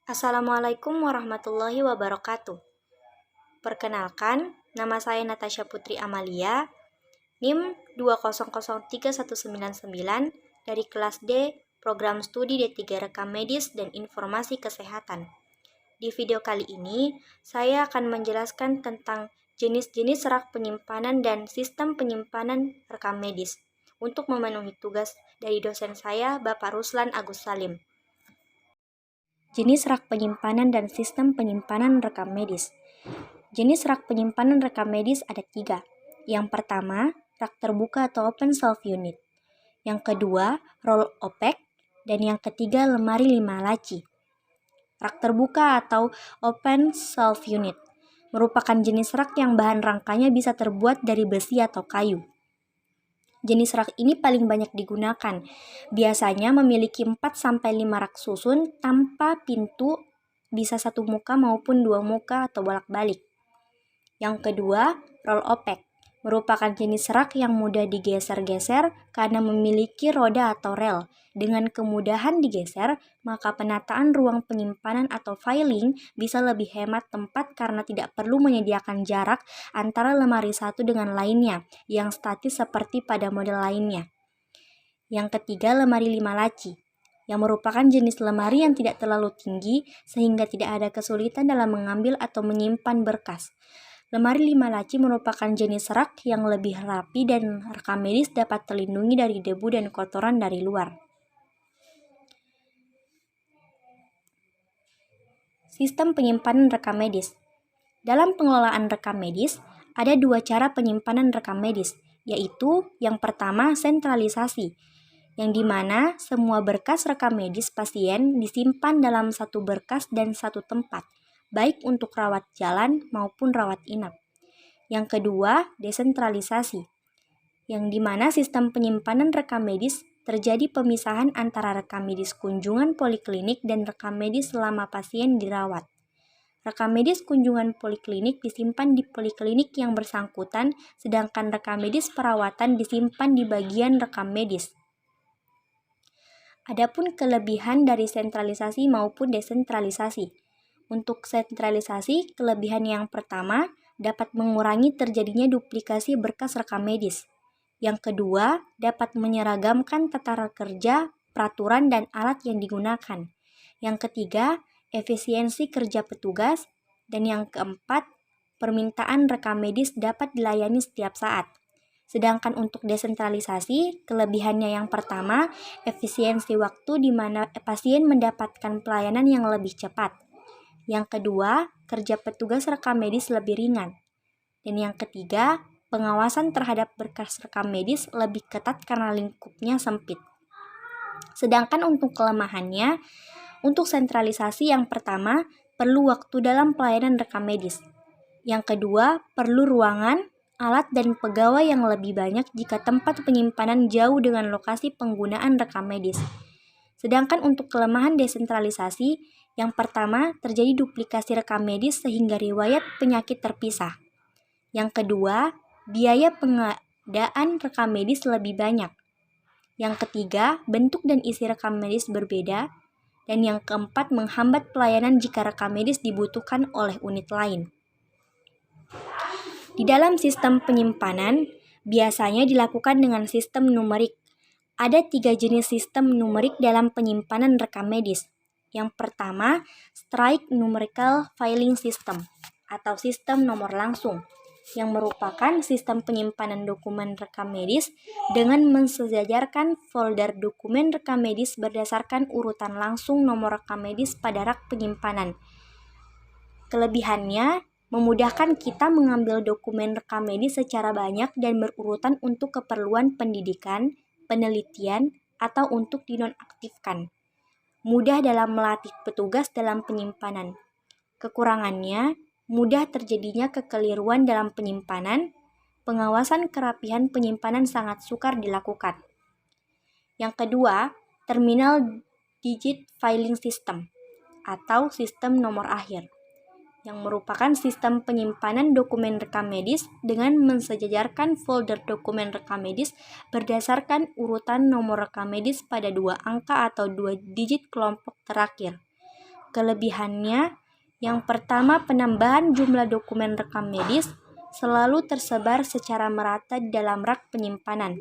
Assalamualaikum warahmatullahi wabarakatuh. Perkenalkan, nama saya Natasha Putri Amalia, NIM 2003199 dari kelas D, Program Studi D3 Rekam Medis dan Informasi Kesehatan. Di video kali ini, saya akan menjelaskan tentang jenis-jenis rak penyimpanan dan sistem penyimpanan rekam medis untuk memenuhi tugas dari dosen saya, Bapak Ruslan Agus Salim. Jenis rak penyimpanan dan sistem penyimpanan rekam medis. Jenis rak penyimpanan rekam medis ada 3. Yang pertama, rak terbuka atau open shelf unit. Yang kedua, roll opaque. Dan yang ketiga, lemari 5 laci. Rak terbuka atau open shelf unit merupakan jenis rak yang bahan rangkanya bisa terbuat dari besi atau kayu. Jenis rak ini paling banyak digunakan. Biasanya memiliki 4-5 rak susun tanpa pintu, bisa satu muka maupun dua muka atau bolak-balik. Yang kedua, roll opaque merupakan jenis rak yang mudah digeser-geser karena memiliki roda atau rel. Dengan kemudahan digeser, maka penataan ruang penyimpanan atau filing bisa lebih hemat tempat karena tidak perlu menyediakan jarak antara lemari satu dengan lainnya yang statis seperti pada model lainnya. Yang ketiga, lemari 5 laci, yang merupakan jenis lemari yang tidak terlalu tinggi sehingga tidak ada kesulitan dalam mengambil atau menyimpan berkas. Lemari 5 laci merupakan jenis rak yang lebih rapi dan rekam medis dapat terlindungi dari debu dan kotoran dari luar. Sistem penyimpanan rekam medis. Dalam pengelolaan rekam medis, ada 2 cara penyimpanan rekam medis, yaitu yang pertama sentralisasi, yang dimana semua berkas rekam medis pasien disimpan dalam satu berkas dan satu tempat, baik untuk rawat jalan maupun rawat inap. Yang kedua, desentralisasi, yang dimana sistem penyimpanan rekam medis terjadi pemisahan antara rekam medis kunjungan poliklinik dan rekam medis selama pasien dirawat. Rekam medis kunjungan poliklinik disimpan di poliklinik yang bersangkutan, sedangkan rekam medis perawatan disimpan di bagian rekam medis. Adapun kelebihan dari sentralisasi maupun desentralisasi. Untuk sentralisasi, kelebihan yang pertama dapat mengurangi terjadinya duplikasi berkas rekam medis. Yang kedua, dapat menyeragamkan tata kerja, peraturan, dan alat yang digunakan. Yang ketiga, efisiensi kerja petugas. Dan yang keempat, permintaan rekam medis dapat dilayani setiap saat. Sedangkan untuk desentralisasi, kelebihannya yang pertama, efisiensi waktu di mana pasien mendapatkan pelayanan yang lebih cepat. Yang kedua, kerja petugas rekam medis lebih ringan. Dan yang ketiga, pengawasan terhadap berkas rekam medis lebih ketat karena lingkupnya sempit. Sedangkan untuk kelemahannya, untuk sentralisasi yang pertama, perlu waktu dalam pelayanan rekam medis. Yang kedua, perlu ruangan, alat, dan pegawai yang lebih banyak jika tempat penyimpanan jauh dengan lokasi penggunaan rekam medis. Sedangkan untuk kelemahan desentralisasi, yang pertama, terjadi duplikasi rekam medis sehingga riwayat penyakit terpisah. Yang kedua, biaya pengadaan rekam medis lebih banyak. Yang ketiga, bentuk dan isi rekam medis berbeda. Dan yang keempat, menghambat pelayanan jika rekam medis dibutuhkan oleh unit lain. Di dalam sistem penyimpanan, biasanya dilakukan dengan sistem numerik. Ada 3 jenis sistem numerik dalam penyimpanan rekam medis. Yang pertama, Strike Numerical Filing System atau sistem nomor langsung, yang merupakan sistem penyimpanan dokumen rekam medis dengan mensejajarkan folder dokumen rekam medis berdasarkan urutan langsung nomor rekam medis pada rak penyimpanan. Kelebihannya, memudahkan kita mengambil dokumen rekam medis secara banyak dan berurutan untuk keperluan pendidikan, penelitian, atau untuk dinonaktifkan. Mudah dalam melatih petugas dalam penyimpanan. Kekurangannya, mudah terjadinya kekeliruan dalam penyimpanan, pengawasan kerapihan penyimpanan sangat sukar dilakukan. Yang kedua, Terminal Digit Filing System atau sistem nomor akhir, yang merupakan sistem penyimpanan dokumen rekam medis dengan mensejajarkan folder dokumen rekam medis berdasarkan urutan nomor rekam medis pada 2 angka atau 2 digit kelompok terakhir. Kelebihannya, yang pertama, penambahan jumlah dokumen rekam medis selalu tersebar secara merata di dalam rak penyimpanan.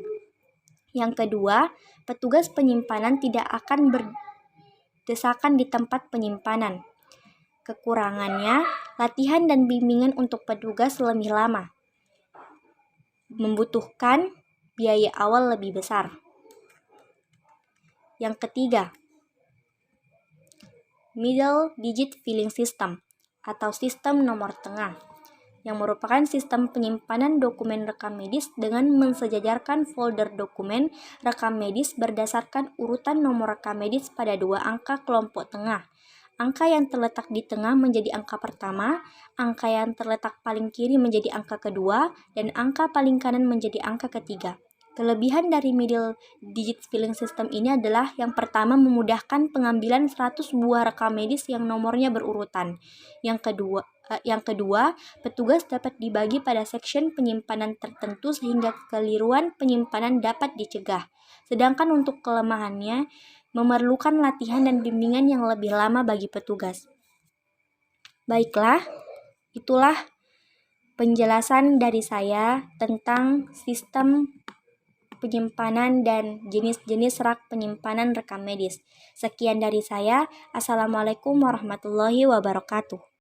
Yang kedua, petugas penyimpanan tidak akan berdesakan di tempat penyimpanan. Kekurangannya, latihan dan bimbingan untuk petugas lebih lama, membutuhkan biaya awal lebih besar. Yang ketiga, Middle Digit Filing System atau sistem nomor tengah, yang merupakan sistem penyimpanan dokumen rekam medis dengan mensejajarkan folder dokumen rekam medis berdasarkan urutan nomor rekam medis pada 2 angka kelompok tengah. Angka yang terletak di tengah menjadi angka pertama, angka yang terletak paling kiri menjadi angka kedua, dan angka paling kanan menjadi angka ketiga. Kelebihan dari Middle Digit Filing System ini adalah yang pertama, memudahkan pengambilan 100 buah rekam medis yang nomornya berurutan. Yang kedua, petugas dapat dibagi pada section penyimpanan tertentu sehingga kekeliruan penyimpanan dapat dicegah. Sedangkan untuk kelemahannya, memerlukan latihan dan bimbingan yang lebih lama bagi petugas. Baiklah, itulah penjelasan dari saya tentang sistem penyimpanan dan jenis-jenis rak penyimpanan rekam medis. Sekian dari saya. Assalamualaikum warahmatullahi wabarakatuh.